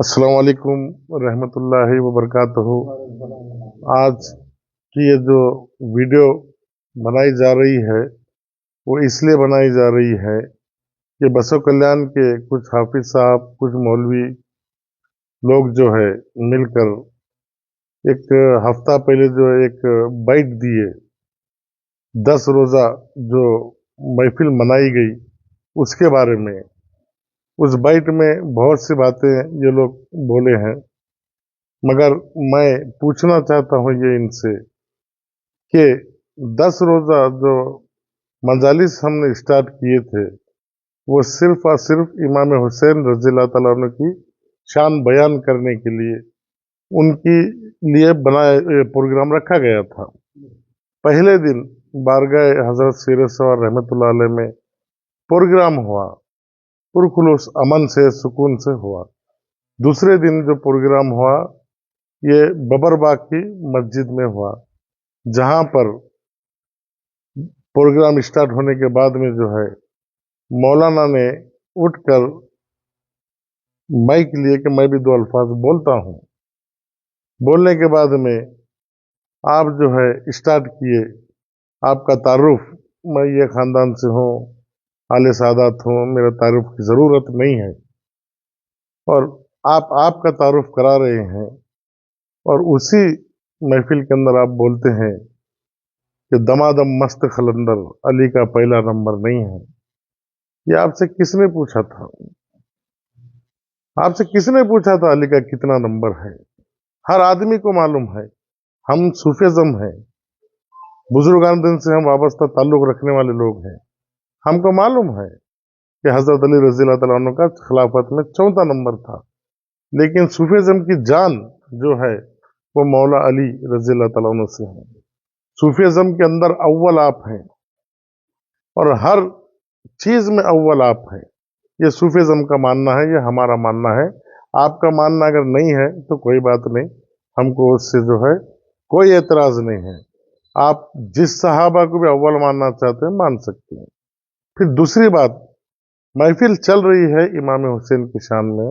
अस्सलाम वालेकुम रहमतुल्लाहि व बरकातहू। आज की ये जो वीडियो बनाई जा रही है वो इसलिए बनाई जा रही है कि बसव कल्याण के कुछ हाफिज साहब, कुछ मौलवी लोग जो है मिलकर एक हफ्ता पहले जो एक बाइट दिए, 10 रोज़ा जो महफिल मनाई गई उसके बारे में। उस बाइट में बहुत सी बातें ये लोग बोले हैं, मगर मैं पूछना चाहता हूँ ये इनसे कि 10 रोज़ा जो मजालिस हमने स्टार्ट किए थे वो सिर्फ और सिर्फ इमाम हुसैन रज़ियल्लाहु ताला अन्हु की शान बयान करने के लिए उनकी लिए बनाए प्रोग्राम रखा गया था। पहले दिन बारगाह हजरत सीरत सवार रहमतुल्लाह अलैह में प्रोग्राम हुआ, पुरखुलूस अमन से सुकून से हुआ। दूसरे दिन जो प्रोग्राम हुआ ये बबरबाग की मस्जिद में हुआ, जहां पर प्रोग्राम स्टार्ट होने के बाद में जो है मौलाना ने उठकर माइक लिए कि मैं भी दो अल्फाज बोलता हूं। बोलने के बाद में आप जो है स्टार्ट किए आपका तारुफ, मैं ये खानदान से हूँ, आले सादात हूँ, मेरा तारुफ की ज़रूरत नहीं है। और आप आपका तारुफ करा रहे हैं और उसी महफिल के अंदर आप बोलते हैं कि दमादम मस्त खलंदर अली का पहला नंबर नहीं है। ये आपसे किसने पूछा था? आपसे किसने पूछा था अली का कितना नंबर है? हर आदमी को मालूम है। हम सूफिज्म हैं, बुजुर्गान दिन से हम वाबस्ता ताल्लुक रखने वाले लोग हैं। हमको मालूम है कि हजरत अली रज़ियल्लाहु ताला अन्हु का खिलाफत में 4था नंबर था, लेकिन सूफिज्म की जान जो है वो मौला अली रज़ियल्लाहु ताला अन्हु से है। सूफिज्म के अंदर अव्वल आप हैं और हर चीज में अव्वल आप हैं। ये सूफिज्म का मानना है, ये हमारा मानना है। आपका मानना अगर नहीं है तो कोई बात नहीं, हमको उससे जो है कोई एतराज नहीं है। आप जिस सहाबा को भी अव्वल मानना चाहते हैं मान सकते हैं। फिर दूसरी बात, महफिल चल रही है इमाम हुसैन की शान में।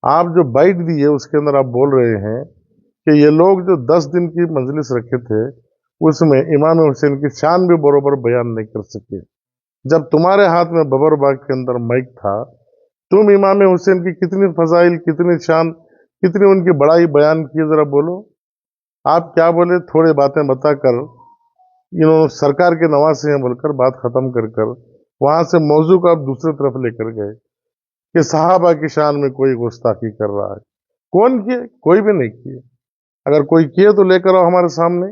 आप जो बाइट दी है उसके अंदर आप बोल रहे हैं कि ये लोग जो 10 दिन की मजलिस रखे थे उसमें इमाम हुसैन की शान भी बरोबर बयान नहीं कर सके। जब तुम्हारे हाथ में बबरबाग के अंदर माइक था, तुम इमाम हुसैन की कितनी फजाइल, कितनी शान, कितनी उनकी बड़ाई बयान की, जरा बोलो। आप क्या बोले? थोड़ी बातें बताकर इन्होंने सरकार के नवासे हैं बोलकर बात खत्म कर वहां से मौजू को आप दूसरी तरफ लेकर गए कि सहाबा की शान में कोई गुस्ताखी कर रहा है। कौन किए? कोई भी नहीं किए। अगर कोई किए तो लेकर आओ हमारे सामने,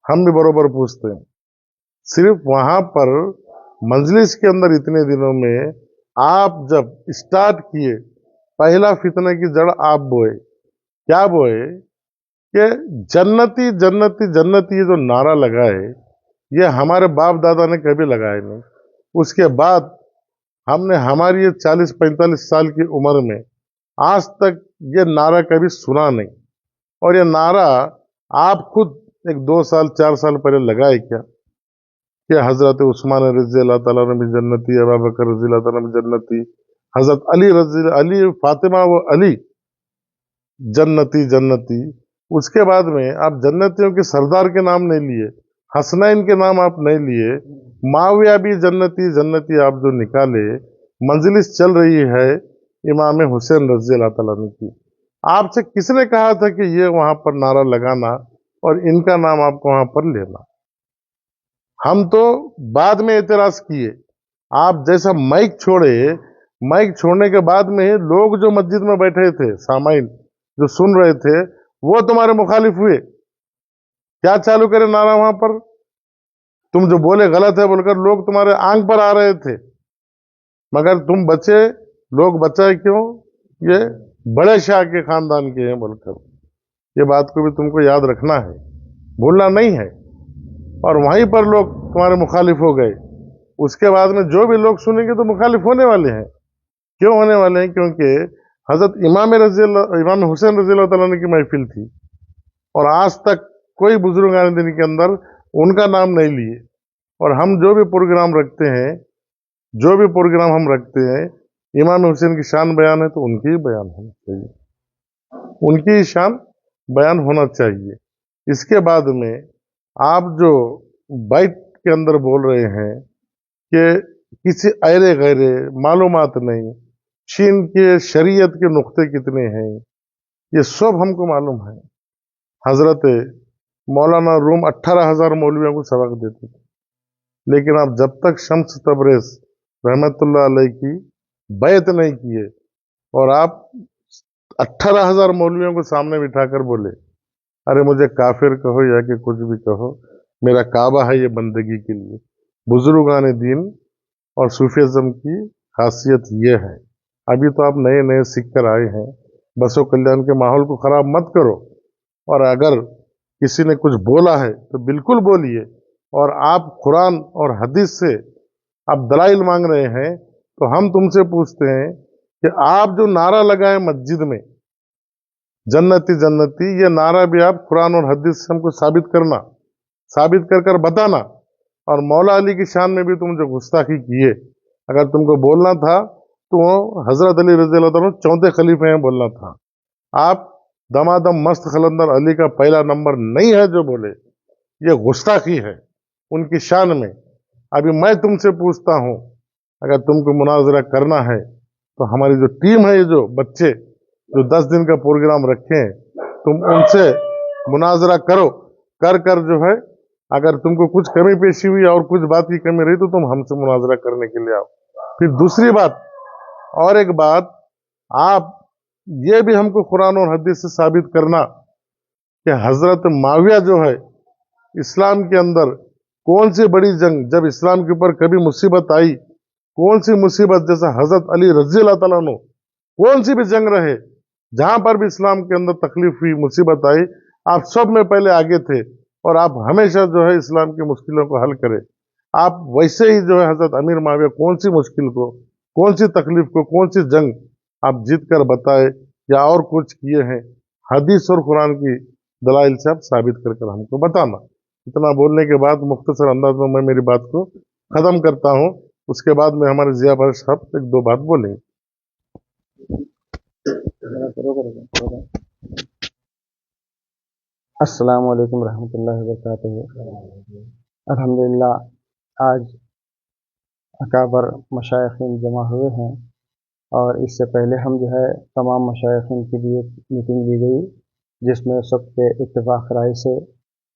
हम भी बरोबर पूछते हैं। सिर्फ वहां पर मजलिस के अंदर इतने दिनों में आप जब स्टार्ट किए, पहला फितने की जड़ आप बोए। क्या बोए? कि जन्नती जन्नती जन्नती, ये जो नारा लगाए ये हमारे बाप दादा ने कभी लगाए नहीं। उसके बाद हमने हमारी ये 40-45 साल की उम्र में आज तक ये नारा कभी सुना नहीं। और ये नारा आप खुद एक 2 साल 4 साल पहले लगाए क्या कि हजरत उस्मान रज़ियल्लाहु ताला अन्हु भी जन्नती, अबू बकर रज़ियल्लाहु ताला अन्हु भी जन्नती, हजरत अली फातिमा व अली जन्नती जन्नती। उसके बाद में आप जन्नतियों के सरदार के नाम नहीं लिए, हसनैन के नाम आप नहीं लिए, माविया भी जन्नती जन्नती आप जो निकाले। मंजलिस चल रही है इमाम हुसैन रज़ियल्लाहु ताला अन्हु की। आपसे किसने कहा था कि ये वहां पर नारा लगाना और इनका नाम आपको वहां पर लेना? हम तो बाद में एतराज किए। आप जैसा माइक छोड़े, माइक छोड़ने के बाद में लोग जो मस्जिद में बैठे थे, सामाइन जो सुन रहे थे, वो तुम्हारे मुखालिफ हुए। क्या चालू करे नारा वहां पर? तुम जो बोले गलत है बोलकर लोग तुम्हारे आंख पर आ रहे थे, मगर तुम बचे। लोग बचाए क्यों? ये बड़े शाह के खानदान के हैं बोलकर। ये बात को भी तुमको याद रखना है, भूलना नहीं है। और वहीं पर लोग तुम्हारे मुखालिफ हो गए। उसके बाद में जो भी लोग सुनेंगे तो मुखालिफ होने वाले हैं। क्यों होने वाले हैं? क्योंकि हजरत इमाम हुसैन रज़ियल्लाहु ताला अन्हु की महफिल थी और आज तक कोई बुजुर्गान दिन के अंदर उनका नाम नहीं लिए। और हम जो भी प्रोग्राम रखते हैं, जो भी प्रोग्राम हम रखते हैं, इमाम हुसैन की शान बयान है तो उनकी ही बयान होना चाहिए। उनकी शान बयान होना चाहिए। इसके बाद में आप जो बाइट के अंदर बोल रहे हैं कि किसी अरे गैरे मालूमात नहीं, चीन के शरीयत के नुक्ते कितने हैं, ये सब हमको मालूम है। हजरत मौलाना रूम 18,000 मौलवियों को सबक देते थे, लेकिन आप जब तक शम्स तबरेज रहमतुल्लाह अलैह की बैत नहीं किए और आप 18,000 मौलवियों को सामने बिठाकर बोले अरे मुझे काफिर कहो या कि कुछ भी कहो, मेरा काबा है ये बंदगी के लिए। बुजुर्गान दीन और सूफिज्म की खासियत ये है। अभी तो आप नए नए सीख कर आए हैं, बसो कल्याण के माहौल को खराब मत करो। और अगर किसी ने कुछ बोला है तो बिल्कुल बोलिए, और आप कुरान और हदीस से आप दलाइल मांग रहे हैं, तो हम तुमसे पूछते हैं कि आप जो नारा लगाए मस्जिद में जन्नती जन्नती, ये नारा भी आप कुरान और हदीस से हमको साबित करना, साबित कर कर बताना। और मौला अली की शान में भी तुम जो गुस्ताखी किए, अगर तुमको बोलना था तो हजरत अली रज़ी अल्लाह तआला चौथे खलीफे हैं बोलना था। आप दमादम मस्त खलंदर अली का पहला नंबर नहीं है जो बोले, ये गुस्ताखी है उनकी शान में। अभी मैं तुमसे पूछता हूं, अगर तुमको मुनाजरा करना है तो हमारी जो टीम है, ये जो बच्चे जो 10 दिन का प्रोग्राम रखे हैं, तुम उनसे मुनाजरा करो। कर कर जो है, अगर तुमको कुछ कमी पेशी हुई और कुछ बात की कमी रही तो तुम हमसे मुनाजरा करने के लिए आओ। फिर दूसरी बात, और एक बात, आप ये भी हमको कुरान और हदीस से साबित करना कि हजरत माविया जो है, इस्लाम के अंदर कौन सी बड़ी जंग, जब इस्लाम के ऊपर कभी मुसीबत आई, कौन सी मुसीबत, जैसा हजरत अली रज़ी अल्लाह तआला अन्हु, कौन सी भी जंग रहे, जहां पर भी इस्लाम के अंदर तकलीफ हुई, मुसीबत आई, आप सब में पहले आगे थे और आप हमेशा जो है इस्लाम की मुश्किलों को हल करें। आप वैसे ही जो है हजरत अमीर माविया कौन सी मुश्किल को, कौन सी तकलीफ को, कौन सी जंग आप जीत कर बताए या और कुछ किए हैं, हदीस और कुरान की दलाइल से आप साबित कर कर हमको बताना। इतना बोलने के बाद मुख्तसर अंदाज में मैं मेरी बात को खत्म करता हूं। उसके बाद में हमारे जिया भाई साहब एक दो बात बोलेंगे। अस्सलाम वालेकुम रहमतुल्लाहि व बरकातहू। अल्हम्दुलिल्लाह आज अकाबर मशाइखीन जमा हुए हैं, और इससे पहले हम जो है तमाम मशाइखीन के लिए मीटिंग ली गई, जिसमें सबके इत्तेफाक राय से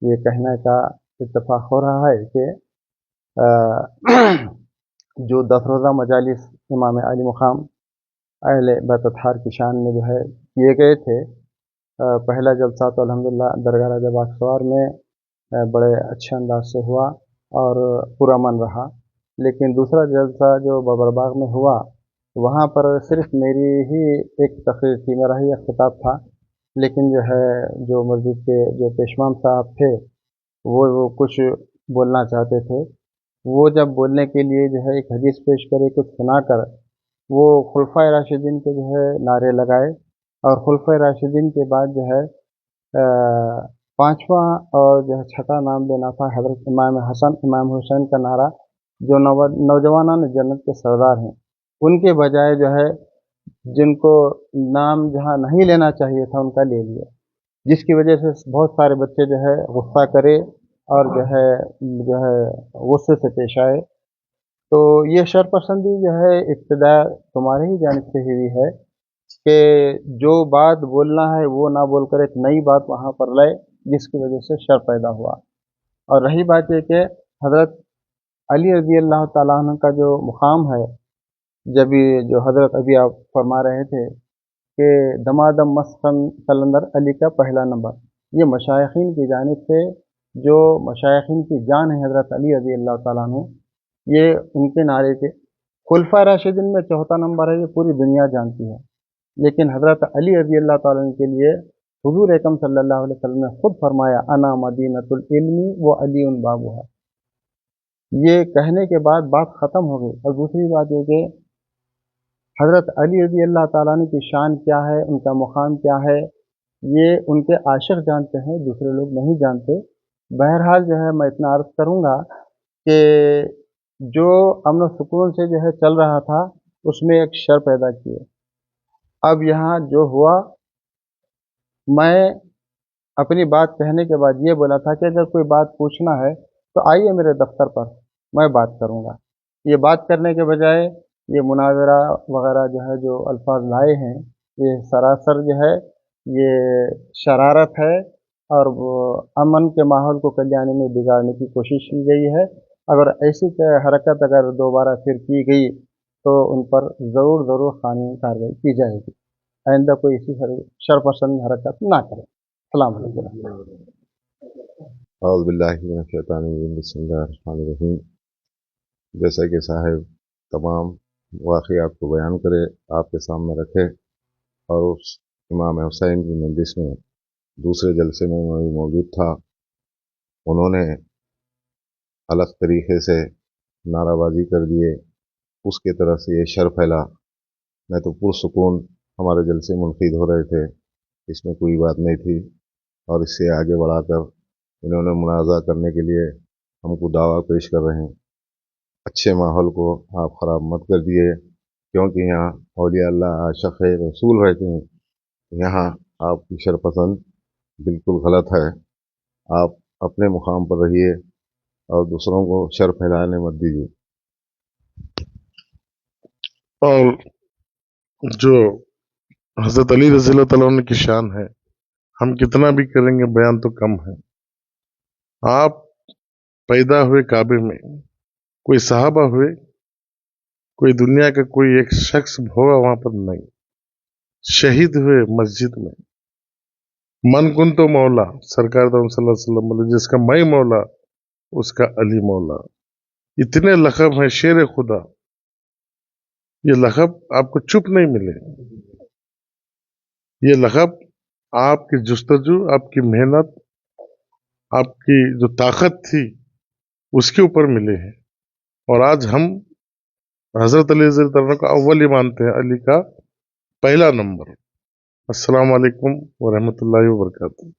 ये कहने का इत्तेफाक हो रहा है कि जो 10 रोज़ा मजालिस इमाम अली मुकाम अहले बैतुल की शान में जो है किए गए थे, पहला जलसा तो अल्हम्दुलिल्लाह दरगाह राजा बागसवार में बड़े अच्छे अंदाज से हुआ और पुरअमन रहा। लेकिन दूसरा जलसा जो बबरबाग में हुआ, वहाँ पर सिर्फ मेरी ही एक तकरीर थी, मेरा ही एक खिताब था। लेकिन जो है जो मस्जिद के जो पेशवान साहब थे, वो कुछ बोलना चाहते थे। वो जब बोलने के लिए जो है एक हदीस पेश करे, कुछ सुनाकर वो खुलफाए राशिदीन के जो है नारे लगाए, और खुलफाए राशिदीन के बाद जो है पांचवा और जो है छठा नाम देना था हज़रत इमाम हसन इमाम हुसैन का नारा, जो नौजवानान जन्नत के सरदार हैं, उनके बजाय जो है जिनको नाम जहाँ नहीं लेना चाहिए था उनका ले लिया, जिसकी वजह से बहुत सारे बच्चे जो है गुस्सा करे और जो है गुस्से से पेश आए। तो ये शरपसंदी जो है इब्तिदा तुम्हारे ही जानिब से हुई है कि जो बात बोलना है वो ना बोलकर एक नई बात वहाँ पर लाए, जिसकी वजह से शर पैदा हुआ। और रही बात ये कि हज़रत अली रज़ी अल्लाह ताला अन्हु का जो मुकाम है, जब ये जो हज़रत अभी आप फरमा रहे थे कि दमादम मस्त कलंदर अली का पहला नंबर, ये मशाइखीन की जानिब से जो मशाइखीन की जान है हज़रत अली रज़ी अल्लाह ताला अन्हु, ये उनके नारे के खुलफा राशिदीन में चौथा नंबर है, ये पूरी दुनिया जानती है। लेकिन हज़रत अली रज़ी अल्लाह ताला अन्हु के लिए हुज़ूर अकरम सल्लल्लाहु अलैहि वसल्लम ने खुद फरमाया, अना मदीनतुल इल्मी व अलीउन बाबुहा। ये कहने के बाद बात ख़त्म हो गई। और दूसरी बात ये कि हज़रत अली रज़ी अल्लाह ताला अन्हु की शान क्या है, उनका मुकाम क्या है, ये उनके आशिक़ जानते हैं, दूसरे लोग नहीं जानते। बहरहाल जो है मैं इतना अर्ज़ करूँगा कि जो अमन सुकून से जो है चल रहा था, उसमें एक शर पैदा किए। अब यहाँ जो हुआ मैं अपनी बात कहने के बाद ये बोला था कि अगर कोई बात पूछना है तो आइए मेरे दफ्तर पर, मैं बात करूँगा। ये बात करने के बजाय ये मुनाज़रा वगैरह जो है जो अल्फाज लाए हैं, ये सरासर जो है ये शरारत है और वो अमन के माहौल को कल्याणी में बिगाड़ने की कोशिश की गई है। अगर ऐसी हरकत अगर दोबारा फिर की गई तो उन पर ज़रूर ज़रूर कानूनी कार्रवाई की जाएगी। आइंदा कोई इसी शरपसंद हरकत ना करे। अस्सलाम वालेकुम। औज़ु बिल्लाहि मिनश शैतानिर रजीम, बिस्मिल्लाहिर रहमानिर रहीम। जैसा कि साहिब तमाम वाक़ियात को बयान करे, आपके सामने रखे, और उस इमाम हुसैन की मजलिस में दूसरे जलसे में मैं भी मौजूद था। उन्होंने अलग तरीक़े से नाराबाजी कर दिए, उसके तरफ से ये शर फैला। नहीं तो पुरसुकून हमारे जलसे मुनक़िद हो रहे थे, इसमें कोई बात नहीं थी। और इससे आगे बढ़ाकर इन्होंने मुनाज़ा करने के लिए हमको दावा पेश कर रहे हैं। अच्छे माहौल को आप ख़राब मत कर दिए, क्योंकि यहाँ औलिया अल्लाह आशिक़ रसूल रहते हैं। यहाँ आपकी शरपसंद बिल्कुल गलत है। आप अपने मुकाम पर रहिए और दूसरों को शर फैलाने मत दीजिए। और जो हज़रत अली रज़ियल्लाहु तआला अन्हु की शान है, हम कितना भी करेंगे बयान तो कम है। आप पैदा हुए काबे में, कोई सहाबा हुए, कोई दुनिया का कोई एक शख्स होगा वहां पर नहीं। शहीद हुए मस्जिद में। मन कुन तो मौला, सरकार सल्लल्लाहु अलैहि वसल्लम बोले, जिसका मैं मौला उसका अली मौला। इतने लक़ब हैं, शेर खुदा। ये लक़ब आपको चुप नहीं मिले। ये लक़ब आपकी जुस्तजू, आपकी मेहनत, आपकी जो ताकत थी उसके ऊपर मिले हैं। और आज हम हज़रत अली रज़ियल्लाहु अन्हु का अव्वल ही मानते हैं, अली का पहला नंबर। अस्सलाम वालेकुम व रहमतुल्लाहि व बरकातुहू।